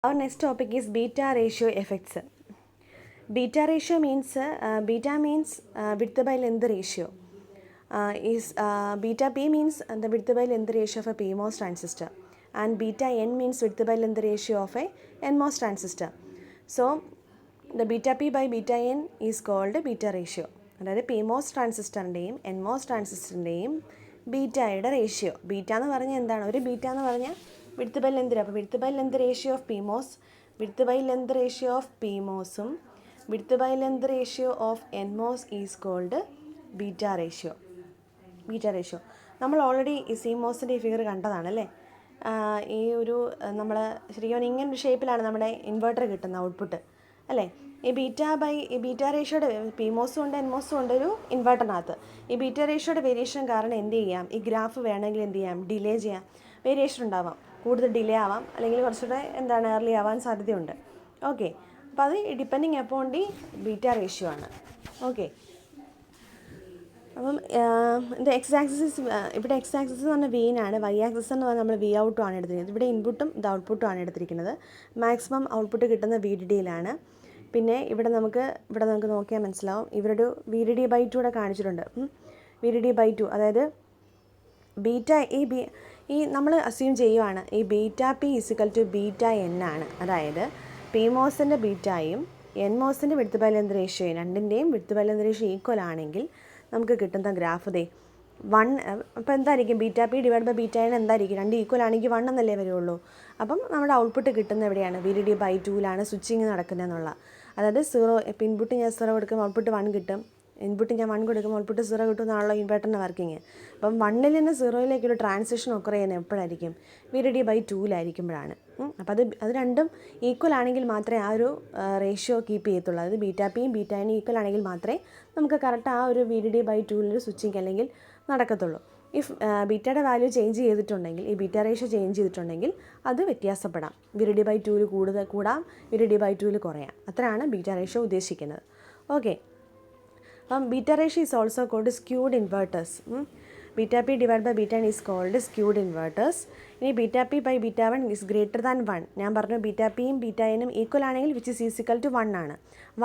Our next topic is beta ratio effects. Beta ratio means beta means width by length ratio. Beta P means the width by length ratio of a PMOS transistor, and beta N means width by length ratio of a NMOS transistor. So the beta P by beta N is called beta ratio. അതായത് PMOS ട്രാൻസിസ്റ്ററിൻ്റെയും NMOS ട്രാൻസിസ്റ്ററിൻ്റെയും ബീറ്റയുടെ ratio. Beta എന്ന് പറഞ്ഞാൽ എന്താണ്? ഒരു beta എന്ന് പറഞ്ഞാൽ വിഡ്ത്ത് ബൈ ലെന്ത്. അപ്പോൾ width by length ratio of PMOS, width by length ratio of PMOSും width by length ratio of NMOS is called beta ratio. Beta ratio നമ്മൾ ഓൾറെഡി ഈ CMOSൻ്റെ ഈ ഫിഗർ കണ്ടതാണല്ലേ. ഈ ഒരു നമ്മൾ ശരിക്കും ഇങ്ങനെ ഒരു ഷേപ്പിലാണ് നമ്മുടെ ഇൻവെർട്ടർ കിട്ടുന്ന ഔട്ട്പുട്ട് അല്ലേ. ഈ ബീറ്റ റേഷ്യോയുടെ PMOSും ഉണ്ട് NMOSും ഉണ്ട് ഒരു ഇൻവെർട്ടറിനകത്ത്. ഈ ബീറ്റ റേഷ്യോയുടെ വേരിയേഷൻ കാരണം എന്ത് ചെയ്യാം? ഈ ഗ്രാഫ് വേണമെങ്കിൽ എന്ത് ചെയ്യാം? ഡിലേ ചെയ്യാം. വേരിയേഷൻ ഉണ്ടാവാം, കൂടുതൽ ഡിലേ ആവാം, അല്ലെങ്കിൽ കുറച്ചുകൂടെ ഏർലി ആവാൻ സാധ്യതയുണ്ട്. ഓക്കെ, അപ്പോൾ അത് depending upon the beta ratio ആണ്. ഓക്കെ, അപ്പം ഇത് ആക്സിസ് ഇവിടെ ആക്സിസ് എന്ന് പറഞ്ഞാൽ വെയിനാണ്, ആക്സിസ് എന്ന് പറഞ്ഞാൽ നമ്മൾ ഔട്ടും ആണ് എടുത്തിരിക്കുന്നത്. ഇവിടെ ഇൻപുട്ടും ഇത് ഔട്ട്പുട്ടും ആണ് എടുത്തിരിക്കുന്നത്. മാക്സിമം ഔട്ട്പുട്ട് കിട്ടുന്ന VDDയിലാണ്. പിന്നെ ഇവിടെ നമുക്ക് നോക്കിയാൽ മനസ്സിലാവും, ഇവരൊരു VDD/2 കൂടെ കാണിച്ചിട്ടുണ്ട്. VDD/2 അതായത് ബീറ്റ ഈ നമ്മൾ അസ്യൂം ചെയ്യുവാണ് ഈ ബീറ്റ P = ബീറ്റ N ആണ്. അതായത് PMOSൻ്റെ ബീറ്റയും NMOSൻ്റെ വിഡ്ത്ത് ബൈ ലെന്ത് റേഷ്യോയും രണ്ടിൻ്റെയും width by length ratio equal ആണെങ്കിൽ നമുക്ക് കിട്ടുന്ന ഗ്രാഫ് ദേ 1. അപ്പോൾ എന്തായിരിക്കും? ബീറ്റ P / ബീറ്റ N എന്തായിരിക്കും? രണ്ട് ഈക്വൽ ആണെങ്കിൽ 1 എന്നല്ലേ വരുള്ളൂ. അപ്പം നമ്മുടെ ഔട്ട്പുട്ട് കിട്ടുന്ന എവിടെയാണ്? VDD/2ലാണ് സ്വിച്ചിങ് നടക്കുന്നതെന്നുള്ള. അതായത് 0 ഇപ്പോൾ ഇൻപുട്ട് ഞാൻ 0 കൊടുക്കുമ്പോൾ ഔട്ട്പുട്ട് 1 കിട്ടും, ഇൻപുട്ട് ഞാൻ 1 കൊടുക്കുമ്പോൾ ഔട്ട്പുട്ട് 0 കിട്ടും എന്നാണല്ലോ ഇൻവെർട്ടറിൻ്റെ വർക്കിങ്. അപ്പം 1ൽ നിന്ന് 0ലേക്കൊരു ട്രാൻസിഷൻ ഒക്കർ ചെയ്യുന്നത് എപ്പോഴായിരിക്കും? VDD/2ലായിരിക്കുമ്പോഴാണ്. അപ്പോൾ അത് രണ്ടും ഈക്വൽ ആണെങ്കിൽ മാത്രമേ ആ ഒരു റേഷ്യോ കീപ്പ് ചെയ്യത്തുള്ളൂ. അതായത് ബീറ്റ Pയും ബീറ്റ Nയും ഈക്വൽ ആണെങ്കിൽ മാത്രമേ നമുക്ക് കറക്റ്റ് ആ ഒരു VDD/2ൽ സ്വിച്ചിങ് അല്ലെങ്കിൽ നടക്കത്തുള്ളൂ. ഇഫ് ബീറ്റയുടെ വാല്യൂ ചേഞ്ച് ചെയ്തിട്ടുണ്ടെങ്കിൽ, ഈ ബീറ്റ റേഷ്യോ ചേഞ്ച് ചെയ്തിട്ടുണ്ടെങ്കിൽ അത് വ്യത്യാസപ്പെടാം. VDD/2ൽ കൂടാം, VDD/2ൽ കുറയാം. അത്രയാണ് ബീറ്റ റേഷ്യോ ഉദ്ദേശിക്കുന്നത്. ഓക്കെ, അപ്പം beta ratio is also called skewed inverters. Beta P / beta N is called skewed inverters. ഇനി beta P / beta 1 is greater than 1. ഞാൻ പറഞ്ഞു ബീറ്റ Pയും ബീറ്റ Nയും ഈക്വൽ ആണെങ്കിൽ വിച്ച് ഈസ് = 1 ആണ്.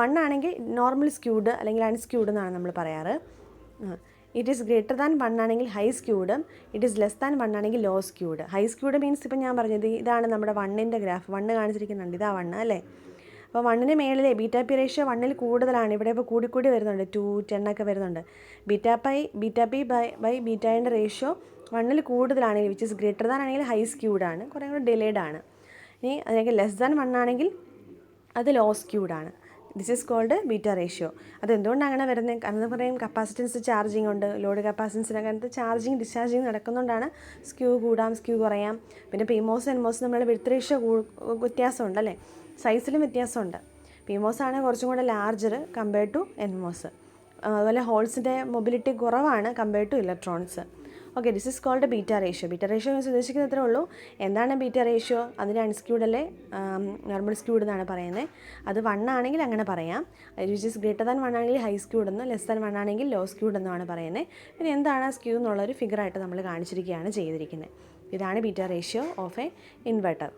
1 ആണെങ്കിൽ നോർമൽ സ്ക്യൂഡ് അല്ലെങ്കിൽ അൺസ്ക്യൂഡ് എന്നാണ് നമ്മൾ പറയാറ്. ഇറ്റ് ഈസ് ഗ്രേറ്റർ ദാൻ 1 ആണെങ്കിൽ high skewed, it is less than 1 ആണെങ്കിൽ low skewed. High skewed means ഇപ്പം ഞാൻ പറഞ്ഞത് ഇതാണ് നമ്മുടെ 1ൻ്റെ ഗ്രാഫ്. 1 കാണിച്ചിരിക്കുന്നുണ്ട്, ഇതാ 1 അല്ലേ. അപ്പോൾ 1ന് മേളിലെ ബീറ്റ P റേഷ്യോ 1ൽ കൂടുതലാണ്. ഇവിടെ ഇപ്പോൾ കൂടി വരുന്നുണ്ട്, 2, 10 ഒക്കെ വരുന്നുണ്ട്. ബീറ്റ P / ബീറ്റ Nൻ്റെ റേഷ്യോ 1ൽ കൂടുതലാണെങ്കിൽ വിച്ച് ഈസ് ഗ്രേറ്റർ ദാൻ ആണെങ്കിൽ ഹൈ സ്ക്യൂഡാണ്, കുറേ കൂടെ ഡിലേഡ് ആണ്. ഇനി അതിനൊക്കെ ലെസ് ദാൻ 1 ആണെങ്കിൽ അത് ലോ സ്ക്യൂഡാണ്. This is called beta ratio. അതെന്തുകൊണ്ടാണ് അങ്ങനെ വരുന്നത്? കാരണം പറയും കപ്പാസിറ്റൻസ് ചാർജിങ് ഉണ്ട്, ലോഡ് കപ്പാസിറ്റൻസിനകത്ത് ചാർജിങ് ഡിസ്ചാർജിങ് നടക്കുന്നതുകൊണ്ടാണ് സ്ക്യൂ കൂടാം, സ്ക്യൂ കുറയാം. പിന്നെ PMOS NMOS നമ്മൾ വിഡ്ത്ത് റേഷ്യോ വ്യത്യാസമുണ്ടല്ലേ, സൈസിലും വ്യത്യാസമുണ്ട്. PMOS ആണ് കുറച്ചും കൂടെ ലാർജർ കമ്പയർഡ് ടു NMOS. അതുപോലെ ഹോൾസിൻ്റെ മൊബിലിറ്റി കുറവാണ് compared to electrons. Okay, this is called beta ratio. Beta ratio means ഉദ്ദേശിക്കുന്നത് അത്രേ ഉള്ളൂ. എന്താണ് ബീറ്റ റേഷ്യോ? അതിന് അൺസ്ക്യൂഡ് അല്ലേ നോർമൽ സ്ക്യൂഡ് എന്നാണ് പറയുന്നത്. അത് 1 ആണെങ്കിൽ അങ്ങനെ പറയാം. വിച്ച് ഈസ് ഗ്രേറ്റർ ദാൻ 1 ആണെങ്കിൽ ഹൈ സ്ക്യൂഡ് എന്നും ലെസ് ദാൻ 1 ആണെങ്കിൽ ലോ സ്ക്യൂഡ് എന്നുമാണ് പറയുന്നത്. പിന്നെ എന്താണ് സ്ക്യൂ എന്നുള്ളൊരു ഫിഗറായിട്ട് നമ്മൾ കാണിച്ചിരിക്കുകയാണ് ചെയ്തിരിക്കുന്നത്. ഇതാണ് beta ratio of A inverter.